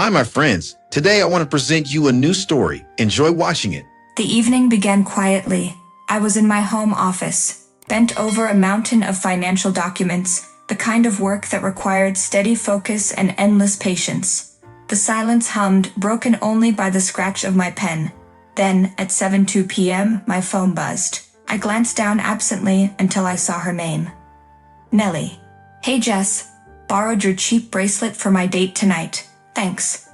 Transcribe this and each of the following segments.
Hi, my friends. Today I want to present you a new story. Enjoy watching it. The evening began quietly. I was in my home office, bent over a mountain of financial documents, the kind of work that required steady focus and endless patience. The silence hummed, broken only by the scratch of my pen. Then, at 7:02 p.m., my phone buzzed. I glanced down absently until I saw her name. Nellie. Hey Jess, borrowed your cheap bracelet for my date tonight. Thanks.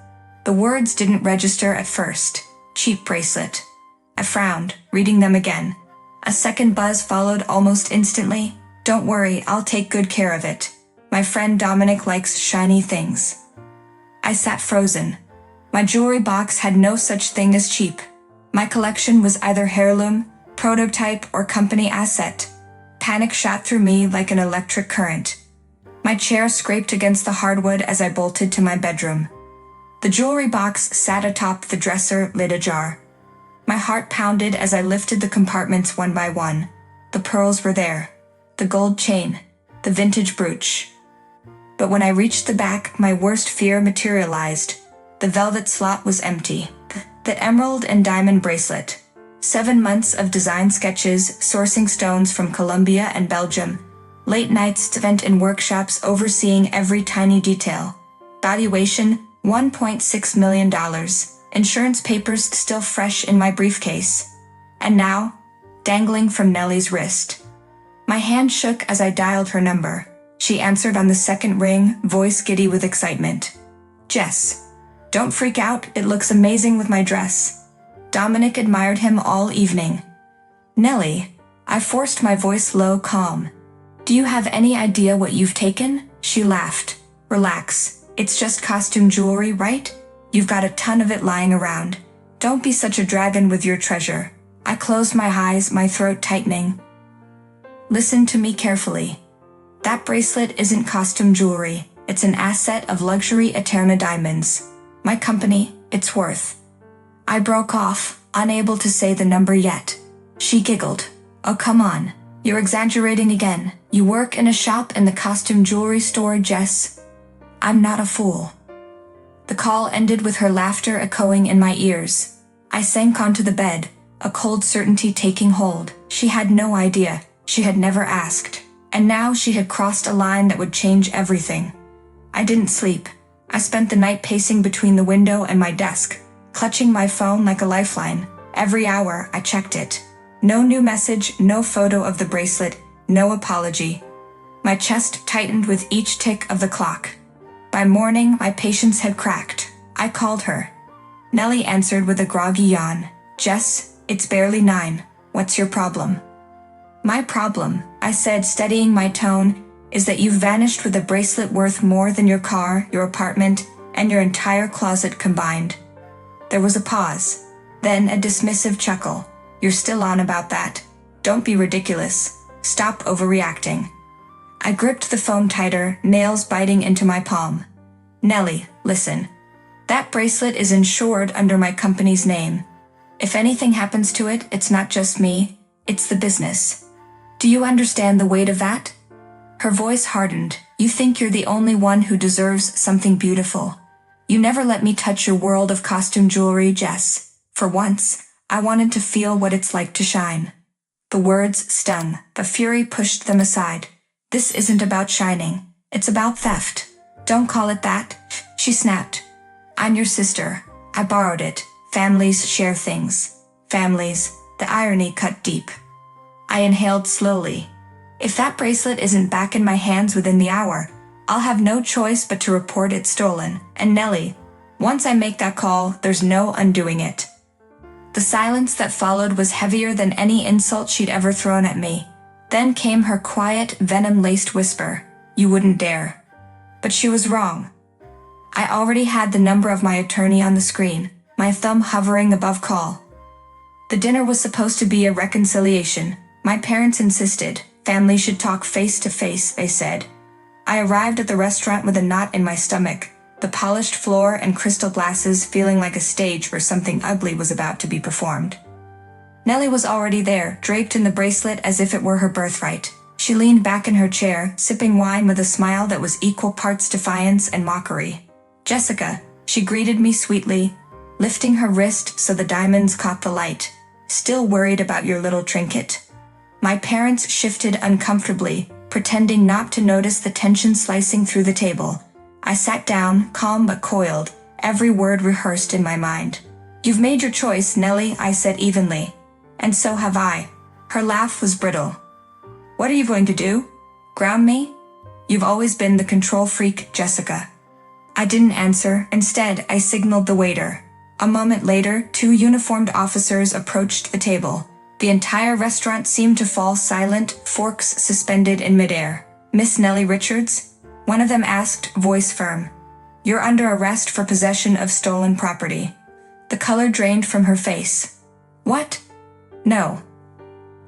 The words didn't register at first. Cheap bracelet. I frowned, reading them again. A second buzz followed almost instantly. Don't worry, I'll take good care of it. My friend Dominic likes shiny things. I sat frozen. My jewelry box had no such thing as cheap. My collection was either heirloom, prototype, or company asset. Panic shot through me like an electric current. My chair scraped against the hardwood as I bolted to my bedroom. The jewelry box sat atop the dresser, lid ajar. My heart pounded as I lifted the compartments one by one. The pearls were there. The gold chain. The vintage brooch. But when I reached the back, my worst fear materialized. The velvet slot was empty. The emerald and diamond bracelet. 7 months of design sketches, sourcing stones from Colombia and Belgium. Late nights spent in workshops overseeing every tiny detail. Valuation, $1.6 million. Insurance papers still fresh in my briefcase. And now, dangling from Nellie's wrist. My hand shook as I dialed her number. She answered on the second ring, voice giddy with excitement. Jess. Don't freak out, it looks amazing with my dress. Dominic admired him all evening. Nellie. I forced my voice low, calm. Do you have any idea what you've taken? She laughed. Relax. It's just costume jewelry, right? You've got a ton of it lying around. Don't be such a dragon with your treasure. I closed my eyes, my throat tightening. Listen to me carefully. That bracelet isn't costume jewelry. It's an asset of luxury Eterna diamonds. My company, it's worth. I broke off, unable to say the number yet. She giggled. Oh, come on. You're exaggerating again. You work in a shop in the costume jewelry store, Jess. I'm not a fool. The call ended with her laughter echoing in my ears. I sank onto the bed, a cold certainty taking hold. She had no idea. She had never asked. And now she had crossed a line that would change everything. I didn't sleep. I spent the night pacing between the window and my desk, clutching my phone like a lifeline. Every hour, I checked it. No new message, no photo of the bracelet, no apology. My chest tightened with each tick of the clock. By morning, my patience had cracked. I called her. Nellie answered with a groggy yawn. Jess, it's barely 9. What's your problem? My problem, I said, steadying my tone, is that you've vanished with a bracelet worth more than your car, your apartment, and your entire closet combined. There was a pause, then a dismissive chuckle. You're still on about that. Don't be ridiculous. Stop overreacting. I gripped the phone tighter, nails biting into my palm. Nellie, listen. That bracelet is insured under my company's name. If anything happens to it, it's not just me, it's the business. Do you understand the weight of that? Her voice hardened. You think you're the only one who deserves something beautiful. You never let me touch your world of costume jewelry, Jess. For once, I wanted to feel what it's like to shine. The words stung, but fury pushed them aside. This isn't about shining. It's about theft. Don't call it that, she snapped. I'm your sister. I borrowed it. Families share things. Families. The irony cut deep. I inhaled slowly. If that bracelet isn't back in my hands within the hour, I'll have no choice but to report it stolen. And Nellie, once I make that call, there's no undoing it. The silence that followed was heavier than any insult she'd ever thrown at me. Then came her quiet, venom-laced whisper. You wouldn't dare. But she was wrong. I already had the number of my attorney on the screen, my thumb hovering above call. The dinner was supposed to be a reconciliation. My parents insisted. Family should talk face to face, they said. I arrived at the restaurant with a knot in my stomach, the polished floor and crystal glasses feeling like a stage where something ugly was about to be performed. Nellie was already there, draped in the bracelet as if it were her birthright. She leaned back in her chair, sipping wine with a smile that was equal parts defiance and mockery. Jessica, She greeted me sweetly, lifting her wrist so the diamonds caught the light. Still worried about your little trinket? My parents shifted uncomfortably, pretending not to notice the tension slicing through the table. I sat down, calm but coiled, every word rehearsed in my mind. You've made your choice, Nellie, I said evenly. And so have I. Her laugh was brittle. What are you going to do? Ground me? You've always been the control freak, Jessica. I didn't answer. Instead, I signaled the waiter. A moment later, 2 uniformed officers approached the table. The entire restaurant seemed to fall silent, forks suspended in midair. Miss Nellie Richards? One of them asked, voice firm. You're under arrest for possession of stolen property. The color drained from her face. What? No.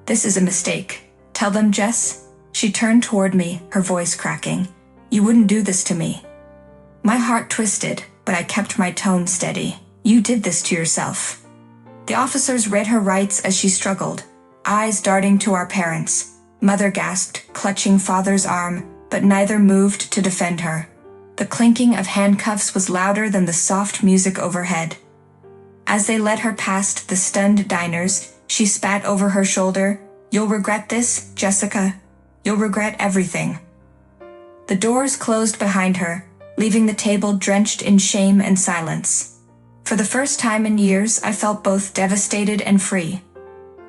This is a mistake. Tell them, Jess. She turned toward me, her voice cracking. You wouldn't do this to me. My heart twisted, but I kept my tone steady. You did this to yourself. The officers read her rights as she struggled, eyes darting to our parents. Mother gasped, clutching father's arm, but neither moved to defend her. The clinking of handcuffs was louder than the soft music overhead. As they led her past the stunned diners, she spat over her shoulder. You'll regret this, Jessica. You'll regret everything. The doors closed behind her, leaving the table drenched in shame and silence. For the first time in years, I felt both devastated and free.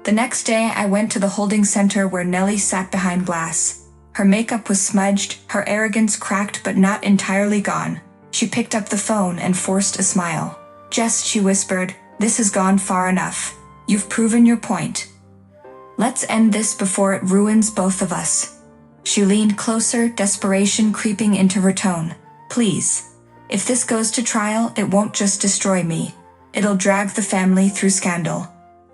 The next day, I went to the holding center where Nellie sat behind glass. Her makeup was smudged, her arrogance cracked but not entirely gone. She picked up the phone and forced a smile. Jess, she whispered, this has gone far enough. You've proven your point. Let's end this before it ruins both of us. She leaned closer, desperation creeping into her tone. Please. If this goes to trial, it won't just destroy me. It'll drag the family through scandal.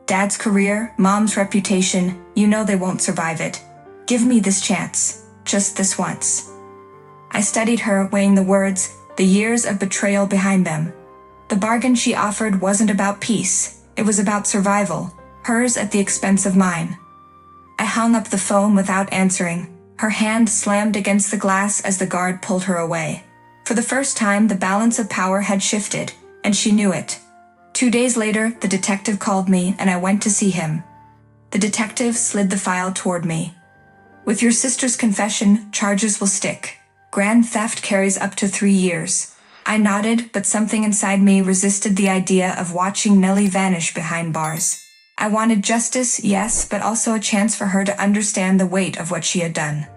Dad's career, Mom's reputation, you know they won't survive it. Give me this chance. Just this once. I studied her, weighing the words, the years of betrayal behind them. The bargain she offered wasn't about peace. It was about survival, hers at the expense of mine. I hung up the phone without answering. Her hand slammed against the glass as the guard pulled her away. For the first time, the balance of power had shifted, and she knew it. 2 days later, the detective called me, and I went to see him. The detective slid the file toward me. With your sister's confession, charges will stick. Grand theft carries up to 3 years. I nodded, but something inside me resisted the idea of watching Nellie vanish behind bars. I wanted justice, yes, but also a chance for her to understand the weight of what she had done.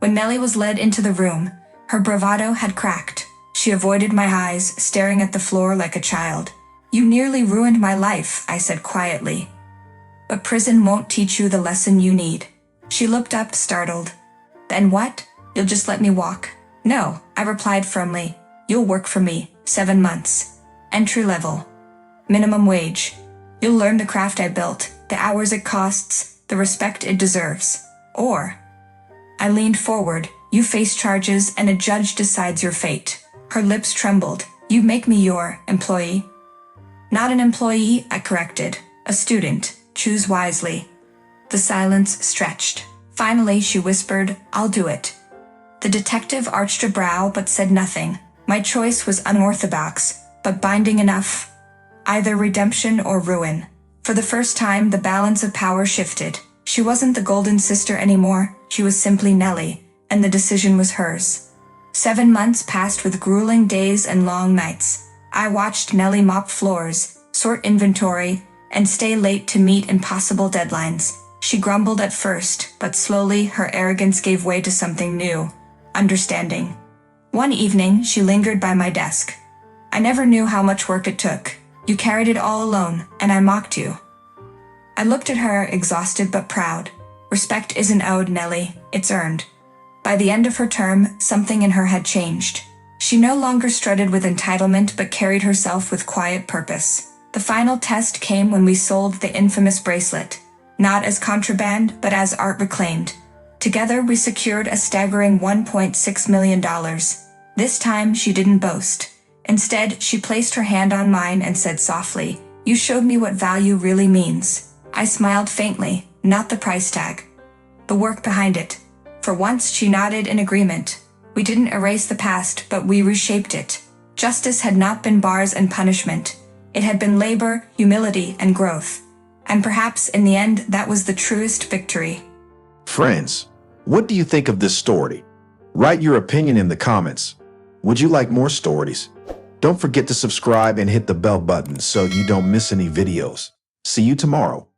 When Nellie was led into the room, her bravado had cracked. She avoided my eyes, staring at the floor like a child. You nearly ruined my life, I said quietly. But prison won't teach you the lesson you need. She looked up, startled. Then what? You'll just let me walk? No, I replied firmly. You'll work for me, 7 months. Entry level. Minimum wage. You'll learn the craft I built, the hours it costs, the respect it deserves. Or, I leaned forward, you face charges and a judge decides your fate. Her lips trembled. You make me your employee. Not an employee, I corrected. A student. Choose wisely. The silence stretched. Finally, she whispered, I'll do it. The detective arched a brow but said nothing. My choice was unorthodox, but binding enough. Either redemption or ruin. For the first time, the balance of power shifted. She wasn't the golden sister anymore. She was simply Nellie, and the decision was hers. 7 months passed with grueling days and long nights. I watched Nellie mop floors, sort inventory, and stay late to meet impossible deadlines. She grumbled at first, but slowly her arrogance gave way to something new. Understanding. One evening, she lingered by my desk. I never knew how much work it took. You carried it all alone, and I mocked you. I looked at her, exhausted but proud. Respect isn't owed, Nellie. It's earned. By the end of her term, something in her had changed. She no longer strutted with entitlement but carried herself with quiet purpose. The final test came when we sold the infamous bracelet. Not as contraband, but as art reclaimed. Together, we secured a staggering $1.6 million. This time, she didn't boast. Instead, she placed her hand on mine and said softly, You showed me what value really means. I smiled faintly, not the price tag. The work behind it. For once, she nodded in agreement. We didn't erase the past, but we reshaped it. Justice had not been bars and punishment. It had been labor, humility, and growth. And perhaps in the end, that was the truest victory. Friends, what do you think of this story? Write your opinion in the comments. Would you like more stories? Don't forget to subscribe and hit the bell button so you don't miss any videos. See you tomorrow.